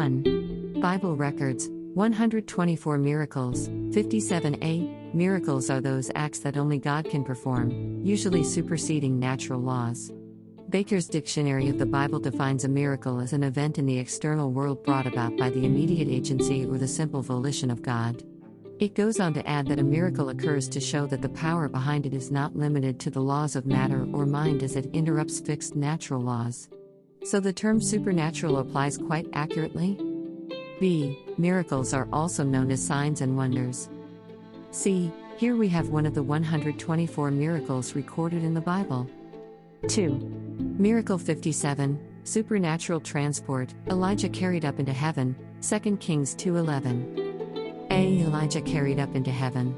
1. Bible records, 124 miracles. 57a. Miracles are those acts that only God can perform, usually superseding natural laws. Baker's Dictionary of the Bible defines a miracle as an event in the external world brought about by the immediate agency or the simple volition of God. It goes on to add that a miracle occurs to show that the power behind it is not limited to the laws of matter or mind as it interrupts fixed natural laws. So the term supernatural applies quite accurately? B. Miracles are also known as signs and wonders. C. Here we have one of the 124 miracles recorded in the Bible. 2. Miracle 57, Supernatural Transport, Elijah carried up into heaven, 2 Kings 2:11. A. Elijah carried up into heaven.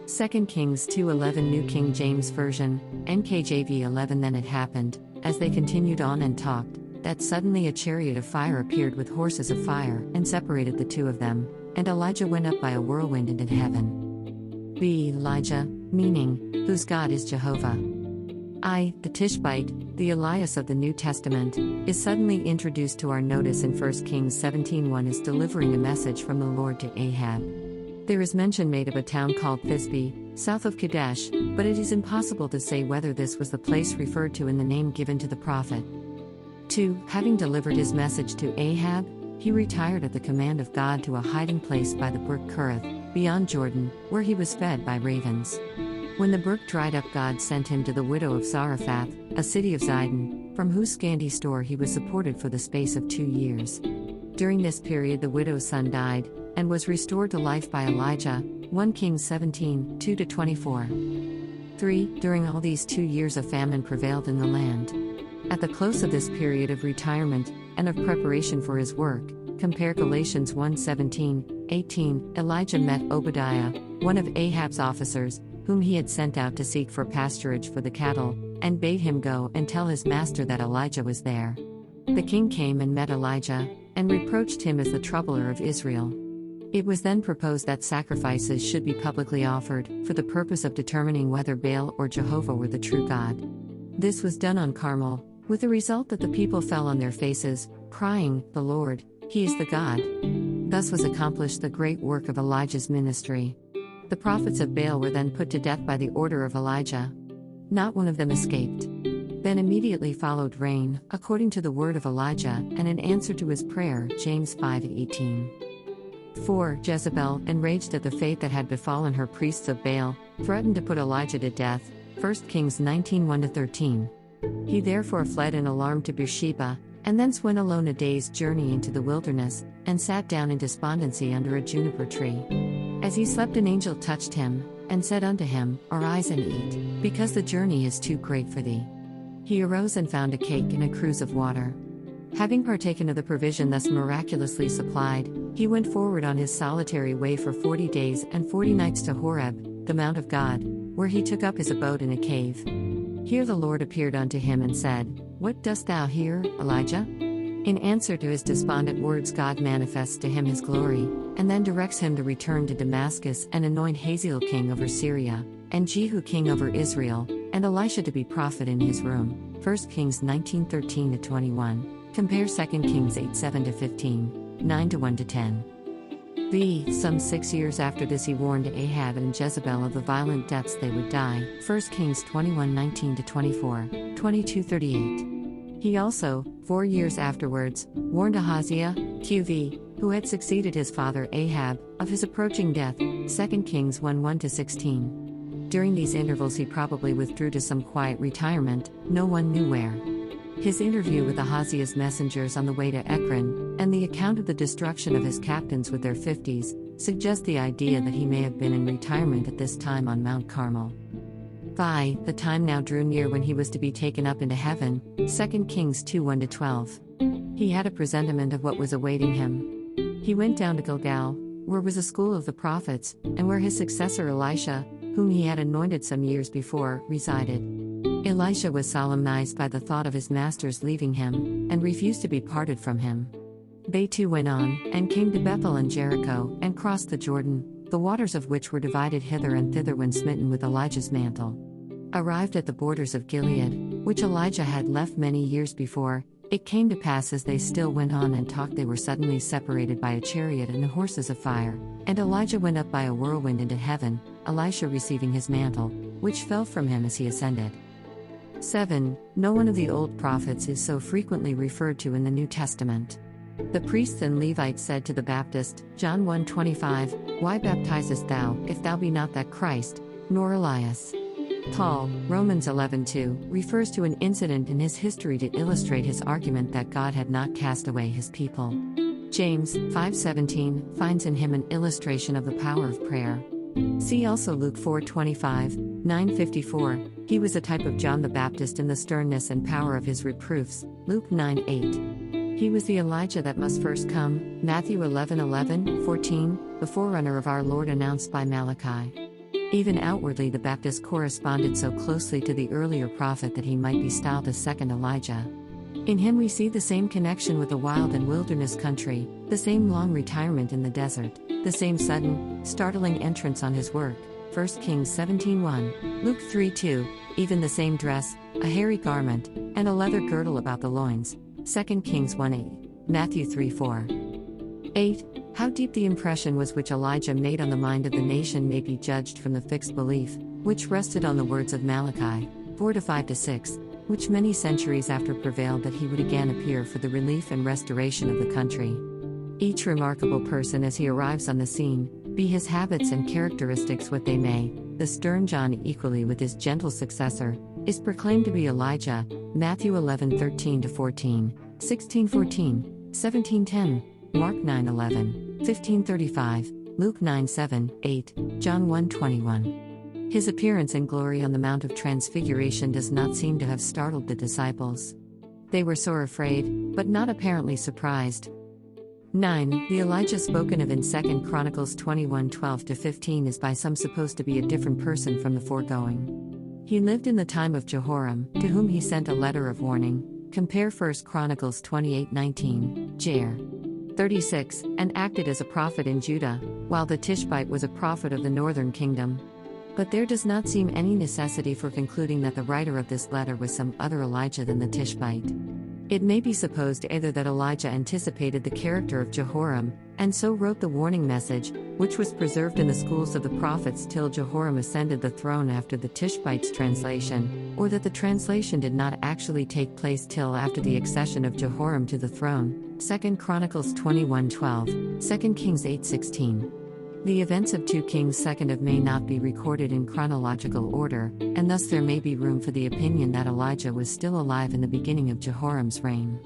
2 Kings 2:11 New King James Version, NKJV 11 Then it happened, as they continued on and talked, that suddenly a chariot of fire appeared with horses of fire, and separated the two of them, and Elijah went up by a whirlwind into heaven. B. Elijah, meaning, whose God is Jehovah. I. The Tishbite, the Elias of the New Testament, is suddenly introduced to our notice in 1 Kings 17:1 as delivering a message from the Lord to Ahab. There is mention made of a town called Thisbe, south of Kadesh, but it is impossible to say whether this was the place referred to in the name given to the prophet. 2. Having delivered his message to Ahab, he retired at the command of God to a hiding place by the brook Kerith, beyond Jordan, where he was fed by ravens. When the brook dried up, God sent him to the widow of Zarephath, a city of Zidon, from whose scanty store he was supported for the space of 2 years. During this period the widow's son died, and was restored to life by Elijah, 1 Kings 17, 2-24. 3. During all these 2 years a famine prevailed in the land. At the close of this period of retirement, and of preparation for his work, compare Galatians 1:17, 18, Elijah met Obadiah, one of Ahab's officers, whom he had sent out to seek for pasturage for the cattle, and bade him go and tell his master that Elijah was there. The king came and met Elijah, and reproached him as the troubler of Israel. It was then proposed that sacrifices should be publicly offered, for the purpose of determining whether Baal or Jehovah were the true God. This was done on Carmel, with the result that the people fell on their faces, crying, "The Lord, He is the God." Thus was accomplished the great work of Elijah's ministry. The prophets of Baal were then put to death by the order of Elijah. Not one of them escaped. Then immediately followed rain, according to the word of Elijah, and in answer to his prayer, James 5:18. 4. Jezebel, enraged at the fate that had befallen her priests of Baal, threatened to put Elijah to death, 1 Kings 19:1-13. He therefore fled in alarm to Beersheba, and thence went alone a day's journey into the wilderness, and sat down in despondency under a juniper tree. As he slept an angel touched him, and said unto him, Arise and eat, because the journey is too great for thee. He arose and found a cake and a cruse of water. Having partaken of the provision thus miraculously supplied, he went forward on his solitary way for 40 days and 40 nights to Horeb, the mount of God, where he took up his abode in a cave. Here the Lord appeared unto him and said, What dost thou here, Elijah? In answer to his despondent words God manifests to him his glory, and then directs him to return to Damascus and anoint Hazael king over Syria, and Jehu king over Israel, and Elisha to be prophet in his room. 1 Kings 19:13-21. Compare 2 Kings 8:7-15, 9-1-10. B. Some 6 years after this he warned Ahab and Jezebel of the violent deaths they would die. 1 Kings 21:19-24, 22:38. He also, 4 years afterwards, warned Ahaziah, QV, who had succeeded his father Ahab, of his approaching death. 2 Kings 1:1-16. During these intervals he probably withdrew to some quiet retirement, no one knew where. His interview with Ahaziah's messengers on the way to Ekron, and the account of the destruction of his captains with their 50s, suggest the idea that he may have been in retirement at this time on Mount Carmel. 5. The time now drew near when he was to be taken up into heaven. 2 Kings 2:1-12. He had a presentiment of what was awaiting him. He went down to Gilgal, where was a school of the prophets, and where his successor Elisha, whom he had anointed some years before, resided. Elisha was solemnized by the thought of his master's leaving him, and refused to be parted from him. They too went on, and came to Bethel and Jericho, and crossed the Jordan, the waters of which were divided hither and thither when smitten with Elijah's mantle. Arrived at the borders of Gilead, which Elijah had left many years before, It came to pass as they still went on and talked, they were suddenly separated by a chariot and horses of fire, and Elijah went up by a whirlwind into heaven, Elisha receiving his mantle, which fell from him as he ascended. 7. No one of the old prophets is so frequently referred to in the New Testament. The priests and Levites said to the Baptist, John 1:25, Why baptizest thou, if thou be not that Christ, nor Elias? Paul, Romans 11:2, refers to an incident in his history to illustrate his argument that God had not cast away his people. James 5:17 finds in him an illustration of the power of prayer. See also Luke 4:25, 9:54, he was a type of John the Baptist in the sternness and power of his reproofs, Luke 9:8. He was the Elijah that must first come, Matthew 11:11, 14, the forerunner of our Lord announced by Malachi. Even outwardly the Baptist corresponded so closely to the earlier prophet that he might be styled a second Elijah. In him we see the same connection with the wild and wilderness country, the same long retirement in the desert, the same sudden, startling entrance on his work, 1 Kings 17:1, Luke 3:2, even the same dress, a hairy garment, and a leather girdle about the loins, 2 Kings 1:8, Matthew 3:4. 8. How deep the impression was which Elijah made on the mind of the nation may be judged from the fixed belief, which rested on the words of Malachi 4:5-6, which many centuries after prevailed that he would again appear for the relief and restoration of the country. Each remarkable person as he arrives on the scene, be his habits and characteristics what they may, the stern John equally with his gentle successor, is proclaimed to be Elijah, Matthew 11:13-14, 16:14, 17:10, Mark 9:11, 15:35, Luke 9:7, 8, John 1:21. His appearance in glory on the Mount of Transfiguration does not seem to have startled the disciples. They were sore afraid, but not apparently surprised. 9. The Elijah spoken of in 2 Chronicles 21:12-15 is by some supposed to be a different person from the foregoing. He lived in the time of Jehoram, to whom he sent a letter of warning. Compare 1 Chronicles 28:19, Jair 36, and acted as a prophet in Judah, while the Tishbite was a prophet of the northern kingdom. But there does not seem any necessity for concluding that the writer of this letter was some other Elijah than the Tishbite. It may be supposed either that Elijah anticipated the character of Jehoram, and so wrote the warning message, which was preserved in the schools of the prophets till Jehoram ascended the throne after the Tishbite's translation, or that the translation did not actually take place till after the accession of Jehoram to the throne, 2 Chronicles 21:12, 2 Kings 8:16. The events of 2 Kings 2 may not be recorded in chronological order, and thus there may be room for the opinion that Elijah was still alive in the beginning of Jehoram's reign.